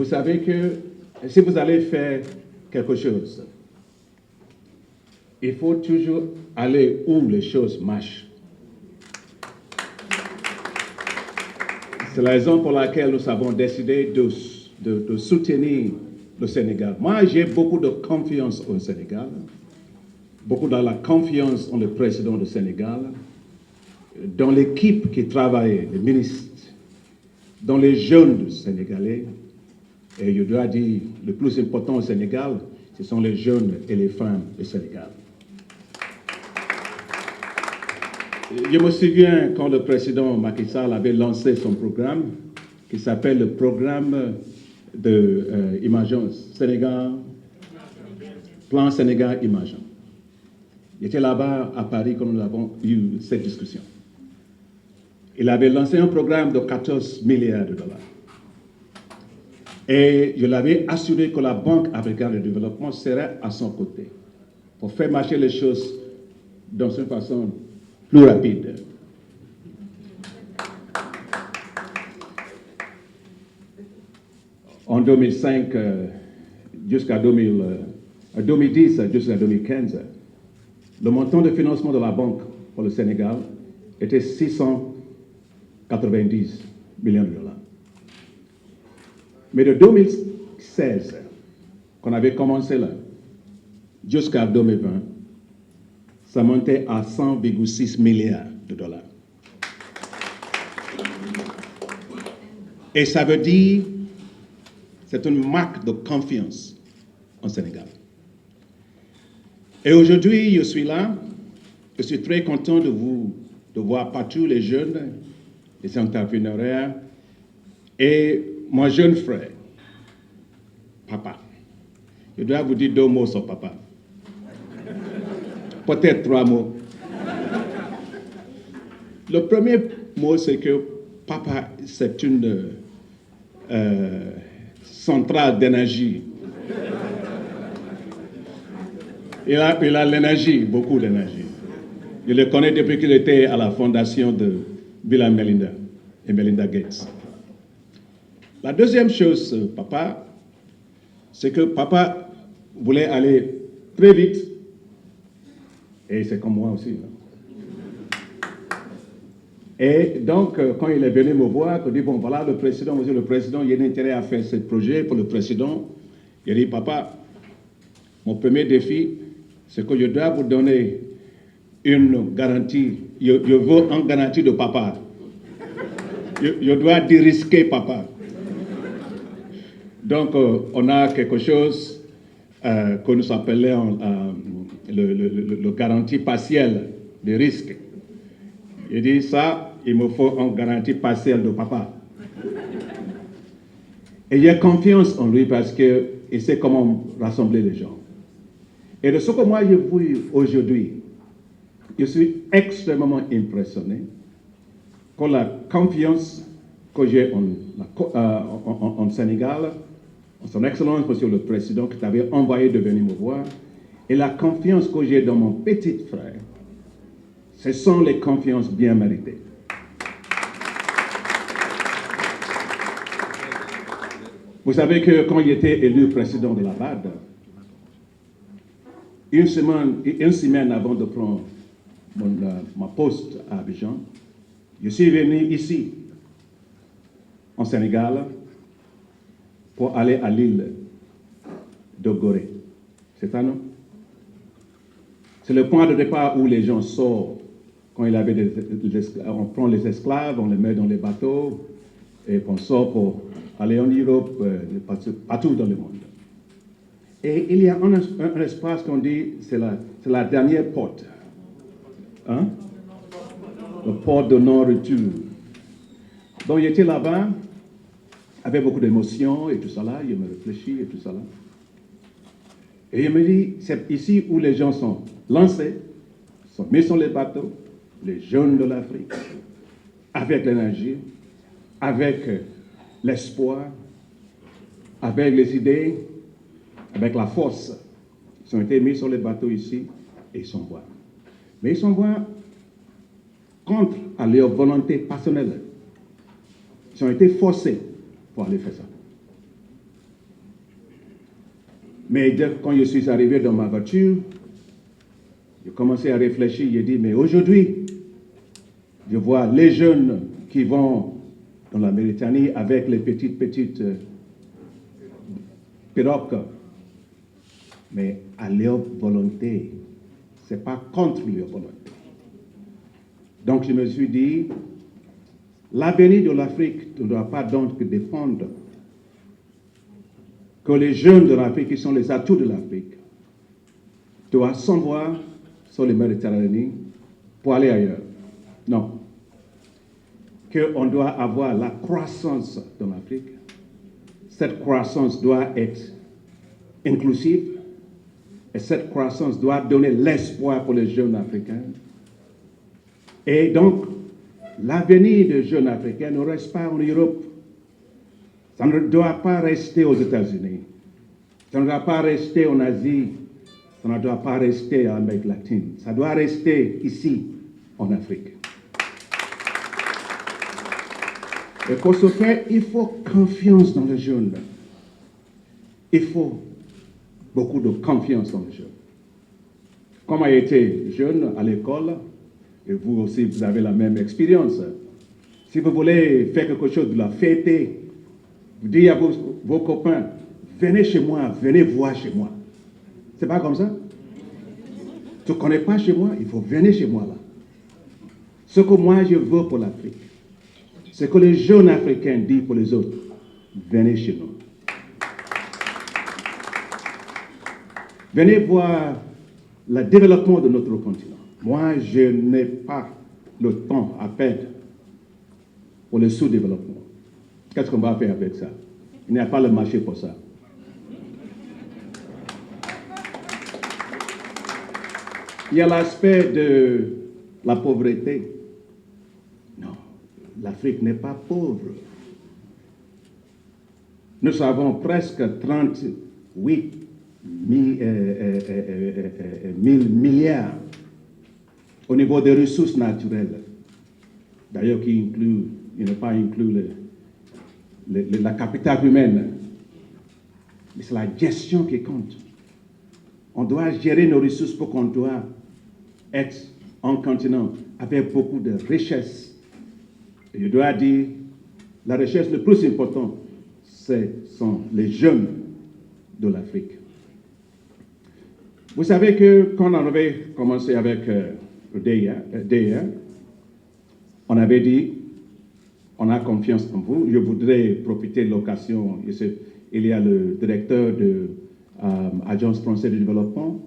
vous savez que si vous allez faire quelque chose, il faut toujours aller où les choses marchent. C'est la raison pour laquelle nous avons décidé de soutenir le Sénégal. Moi, j'ai beaucoup de confiance au Sénégal, beaucoup de la confiance en le président du Sénégal, dans l'équipe qui travaille, les ministres, dans les jeunes sénégalais. Et je dois dire, le plus important au Sénégal, ce sont les jeunes et les femmes du Sénégal. Je me souviens quand le président Macky Sall avait lancé son programme, qui s'appelle le programme de Sénégal, Plan Sénégal Imagine. J'étais là-bas à Paris quand nous avons eu cette discussion. Il avait lancé un programme de 14 milliards de dollars. Et je l'avais assuré que la Banque africaine de développement serait à son côté pour faire marcher les choses dans une façon plus rapide. En 2005 jusqu'à 2010 jusqu'à 2015, le montant de financement de la banque pour le Sénégal était 690 millions de dollars. Mais de 2016, qu'on avait commencé là, jusqu'à 2020, ça montait à 100,6 milliards de dollars. Et ça veut dire, c'est une marque de confiance au Sénégal. Et aujourd'hui, je suis là, je suis très content de voir partout les jeunes, les entrepreneurs, et mon jeune frère, papa. Je dois vous dire 2 mots sur papa. Peut-être 3 mots. Le premier mot, c'est que papa, c'est une centrale d'énergie. Il a l'énergie, beaucoup d'énergie. Je le connais depuis qu'il était à la fondation de Bill et Melinda Gates. La deuxième chose, papa, c'est que papa voulait aller très vite. Et c'est comme moi aussi. Et donc, quand il est venu me voir, il dit, bon, voilà, monsieur le président, il y a un intérêt à faire ce projet pour le président. Il a dit, papa, mon premier défi, c'est que je dois vous donner une garantie. Je veux une garantie de papa. Je dois dérisquer papa. Donc, on a quelque chose que nous appelons le garantie partielle de risque. Il dit ça, il me faut une garantie partielle de papa. Et j'ai confiance en lui parce qu'il sait comment rassembler les gens. Et de ce que moi j'ai vu aujourd'hui, je suis extrêmement impressionné par la confiance que j'ai en Sénégal, en son Excellence, Monsieur le Président, qui t'avait envoyé de venir me voir, et la confiance que j'ai dans mon petit frère. Ce sont les confiances bien méritées. Vous savez que quand il était élu président de la BAD, une semaine avant de prendre ma poste à Abidjan, je suis venu ici, en Sénégal, pour aller à l'île de Gorée. C'est ça, non? C'est le point de départ où les gens sortent. Quand il avait on prend les esclaves, on les met dans les bateaux, et on sort pour aller en Europe, partout dans le monde. Et il y a un espace qu'on dit, c'est la dernière porte. Hein? Le port de non-retour. Donc j'étais là-bas, avec beaucoup d'émotions et tout ça là, je me réfléchis et tout ça là. Et je me dis, c'est ici où les gens sont lancés, sont mis sur les bateaux, les jeunes de l'Afrique, avec l'énergie, avec l'espoir, avec les idées, avec la force. Ils ont été mis sur les bateaux ici et ils sont bois. Mais ils sont bois contre à leur volonté personnelle. Ils ont été forcés pour aller faire ça. Mais quand je suis arrivé dans ma voiture, j'ai commencé à réfléchir, j'ai dit, mais aujourd'hui, je vois les jeunes qui vont dans la Mauritanie avec les petites pirogues, mais à leur volonté. Ce n'est pas contre leur volonté. Donc je me suis dit, l'avenir de l'Afrique ne doit pas donc dépendre que les jeunes de l'Afrique, qui sont les atouts de l'Afrique, doivent s'envoyer sur les Méditerranée pour aller ailleurs. Non. Qu'on doit avoir la croissance dans l'Afrique. Cette croissance doit être inclusive et cette croissance doit donner l'espoir pour les jeunes africains. Et donc, l'avenir des jeunes africains ne reste pas en Europe. Ça ne doit pas rester aux États-Unis. Ça ne doit pas rester en Asie. Ça ne doit pas rester en Amérique latine. Ça doit rester ici, en Afrique. Et pour ce faire, il faut confiance dans les jeunes. Il faut beaucoup de confiance dans les jeunes. Comme a été jeune à l'école, et vous aussi, vous avez la même expérience. Si vous voulez faire quelque chose de la fêter, vous dites à vos copains, venez chez moi, venez voir chez moi. C'est pas comme ça? Tu ne connais pas chez moi, il faut venir chez moi là. Ce que moi je veux pour l'Afrique, c'est que les jeunes Africains disent pour les autres, venez chez nous. Venez voir le développement de notre continent. Moi, je n'ai pas le temps à perdre pour le sous-développement. Qu'est-ce qu'on va faire avec ça? Il n'y a pas le marché pour ça. Il y a l'aspect de la pauvreté. Non, l'Afrique n'est pas pauvre. Nous avons presque 38 000 milliards au niveau des ressources naturelles. D'ailleurs, il n'a pas inclus la capitale humaine. Mais c'est la gestion qui compte. On doit gérer nos ressources pour qu'on doit être un continent avec beaucoup de richesses. Et je dois dire, la richesse le plus important, ce sont les jeunes de l'Afrique. Vous savez que quand on avait commencé avec le DIA, on avait dit, on a confiance en vous. Je voudrais profiter de l'occasion. Il y a le directeur de l'Agence française de développement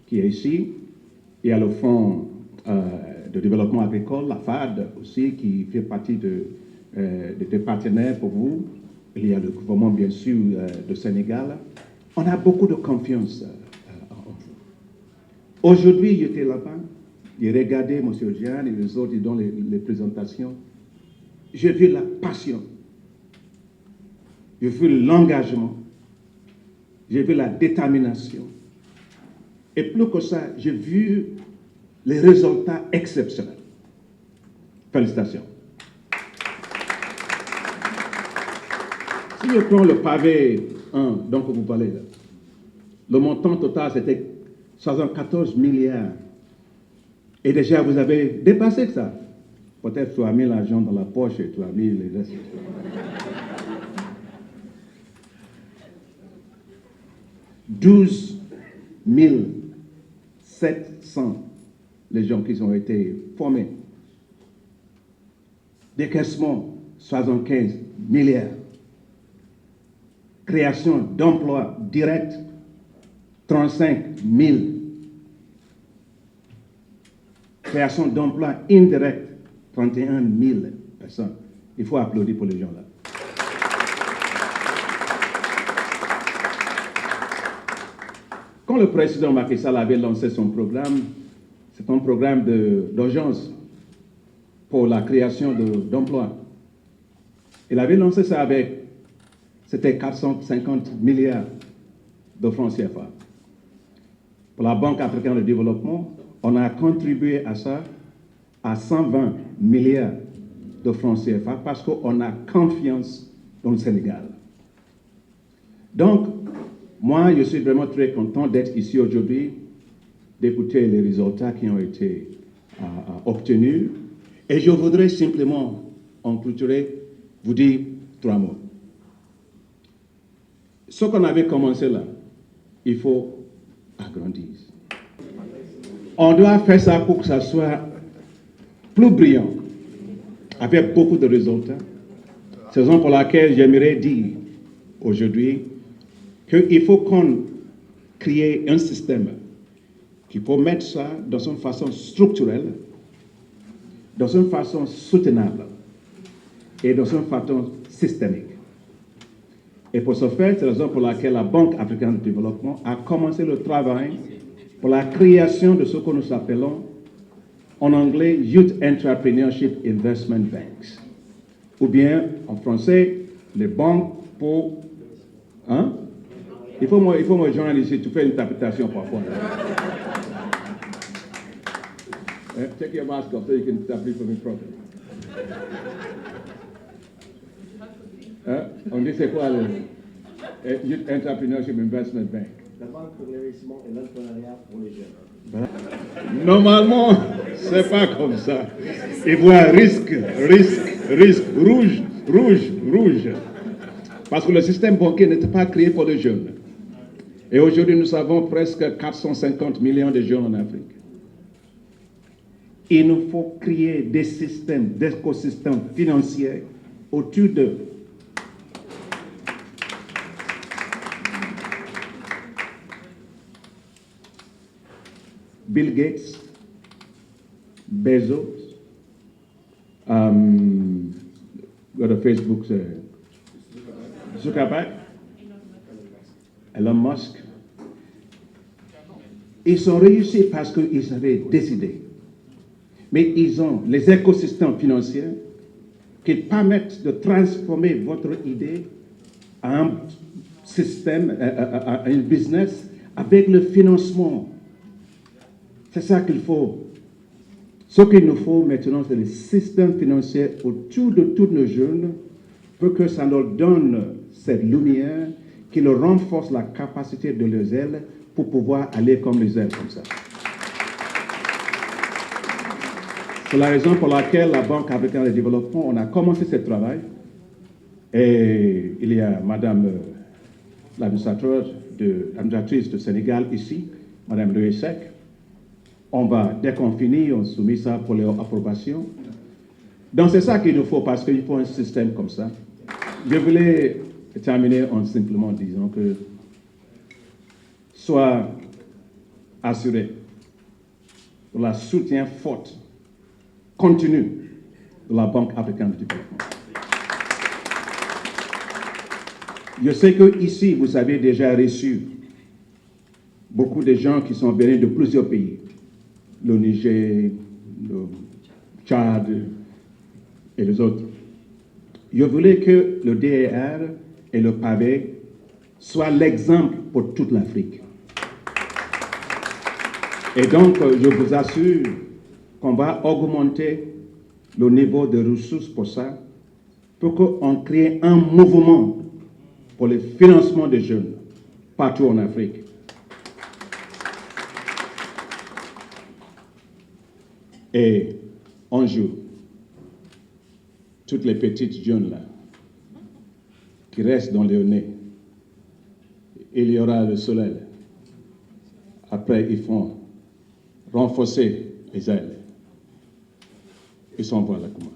qui est ici. Il y a le Fonds de développement agricole, la FAD aussi, qui fait partie des partenaires pour vous. Il y a le gouvernement, bien sûr, du Sénégal. On a beaucoup de confiance en vous. Aujourd'hui, j'étais là-bas. J'ai regardé M. Jean et les autres dans les présentations. J'ai vu la passion. J'ai vu l'engagement. J'ai vu la détermination. Et plus que ça, j'ai vu les résultats exceptionnels. Félicitations. Si je prends le pavé 1 dont vous parlez, là, le montant total, c'était 74 milliards. Et déjà, vous avez dépassé ça. Peut-être tu as mis l'argent dans la poche et tu as mis les restes. 12 700 les gens qui ont été formés. Décaissement, 75 milliards. Création d'emplois directs, 35 000. Création d'emplois indirects, 31 000 personnes. Il faut applaudir pour les gens là. Quand le président Macky Sall avait lancé son programme, c'est un programme d'urgence pour la création d'emplois. Il avait lancé ça avec, c'était 450 milliards de francs CFA. Pour la Banque africaine de développement, on a contribué à ça à 120 milliards de francs CFA parce qu'on a confiance dans le Sénégal. Donc, Moi, je suis vraiment très content d'être ici aujourd'hui, d'écouter les résultats qui ont été obtenus. Et je voudrais simplement, en clôturer, vous dire 3 mots. Ce qu'on avait commencé là, il faut agrandir. On doit faire ça pour que ça soit plus brillant, avec beaucoup de résultats. C'est la raison pour laquelle j'aimerais dire aujourd'hui qu'il faut qu'on crée un système qu'il faut mettre ça dans une façon structurelle, dans une façon soutenable et dans une façon systémique. Et pour ce faire, c'est la raison pour laquelle la Banque africaine de développement a commencé le travail pour la création de ce que nous appelons en anglais Youth Entrepreneurship Investment Banks, ou bien en français les banques pour... Hein? Il faut me joindre ici, tu fais une interprétation parfois. Take your mask off so you can interpret for me properly. On dit c'est quoi le Youth Entrepreneurship Investment Bank? La banque pour l'investissement et l'entrepreneuriat pour les jeunes. Normalement, c'est pas comme ça. Il voit risque, rouge. Parce que le système bancaire n'était pas créé pour les jeunes. Et aujourd'hui, nous avons presque 450 millions de jeunes en Afrique. Il nous faut créer des systèmes, des écosystèmes financiers autour d'eux. Bill Gates, Bezos, go to Facebook, Zuckerberg, Elon Musk. Ils ont réussi parce qu'ils avaient décidé. Mais ils ont les écosystèmes financiers qui permettent de transformer votre idée en un système, en un business avec le financement. C'est ça qu'il faut. Ce qu'il nous faut maintenant, c'est le système financier autour de tous nos jeunes pour que ça nous donne cette lumière qui leur renforce la capacité de leurs ailes pour pouvoir aller comme les ailes comme ça. C'est la raison pour laquelle la Banque africaine de développement, on a commencé ce travail. Et il y a Madame l'administratrice du Sénégal ici, Madame Leesek. On va, dès qu'on finit, on soumet ça pour leur approbation. Donc c'est ça qu'il nous faut, parce qu'il faut un système comme ça. Je voulais terminer en simplement disant que soit assuré de la soutien fort, continu de la Banque africaine de développement. Je sais qu'ici, vous avez déjà reçu beaucoup de gens qui sont venus de plusieurs pays. Le Niger, le Tchad et les autres. Je voulais que le DER et le pavé soient l'exemple pour toute l'Afrique. Et donc, je vous assure qu'on va augmenter le niveau de ressources pour ça, pour qu'on crée un mouvement pour le financement des jeunes partout en Afrique. Et un jour, toutes les petites jeunes là, qui restent dans le nez, il y aura le soleil. Après, ils font renforcer les ailes. Ils s'envoient là comment.